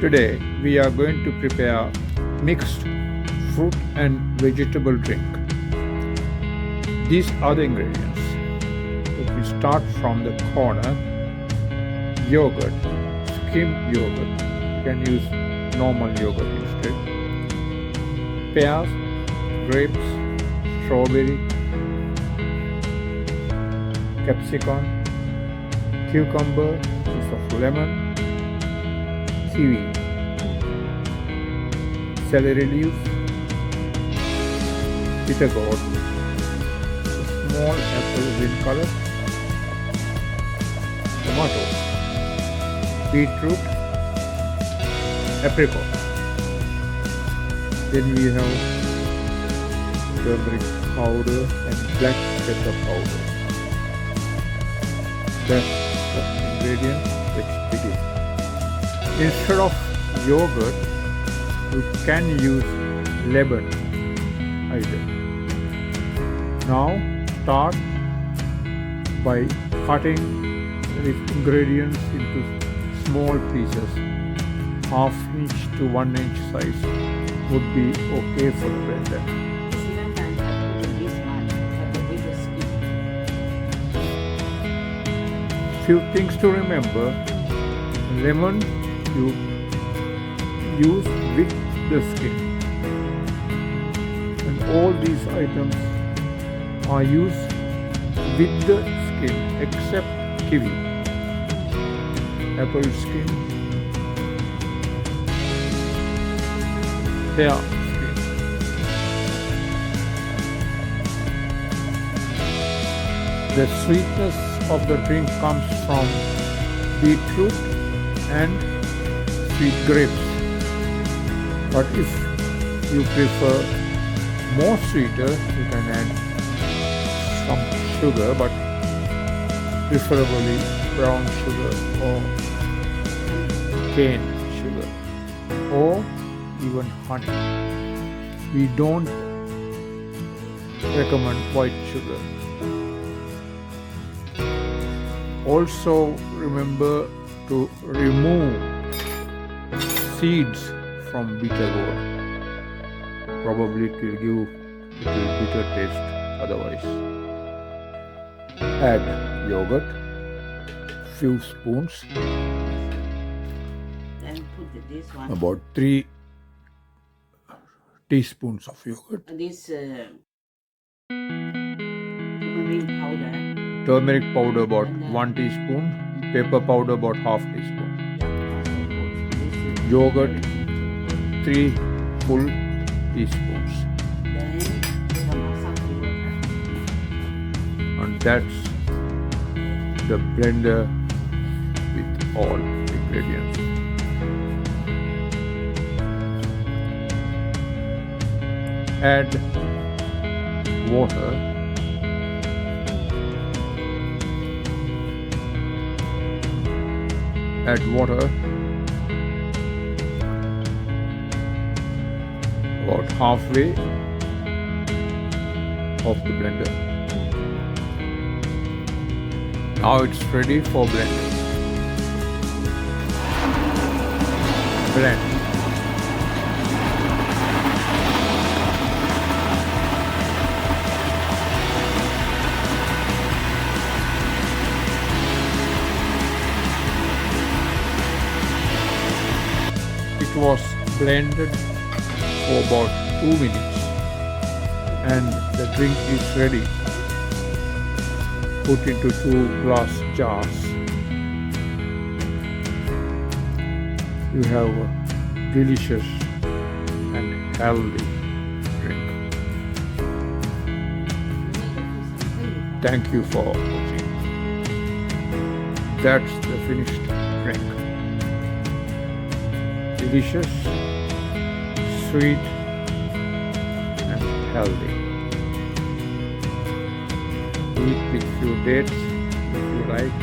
Today we are going to prepare mixed fruit and vegetable drink. These are the ingredients. So we start from the corner. Yogurt, skimmed yogurt. You can use normal yogurt instead. Pears, grapes, strawberry, capsicum, cucumber, piece of lemon, kiwi, celery leaves, bitter gourd, small apple green color, tomato, beetroot, apricot. Then we have turmeric powder and black pepper powder. That's the ingredients. Let's begin. Instead of yogurt, you can use lemon either. Now start by cutting the ingredients into small pieces. Half inch to 1 inch size would be okay for the blender. Few things to remember. Lemon you use with the skin, and all these items are used with the skin except kiwi, apple skin, pear skin. The sweetness of the drink comes from beetroot and sweet grapes. But if you prefer more sweeter, you can add some sugar, but preferably brown sugar or cane sugar or even honey. We don't recommend white sugar. Also remember to remove seeds from bitter gourd. Probably it will give little bitter taste otherwise. Add yogurt, few spoons, then put this one. about 3 teaspoons of yogurt. This turmeric powder. Turmeric powder about 1 teaspoon. Pepper powder about half teaspoon. Yogurt 3 full teaspoons. And that's the blender with all ingredients. Add water. Add water about halfway of the blender. Now it's ready for blending. Blend. It was blended for about 2 minutes and the drink is ready. Put into 2 glass jars. You have a delicious and healthy drink. Thank you for watching. That's the finished drink. Delicious, sweet and healthy. Eat with few dates if you like.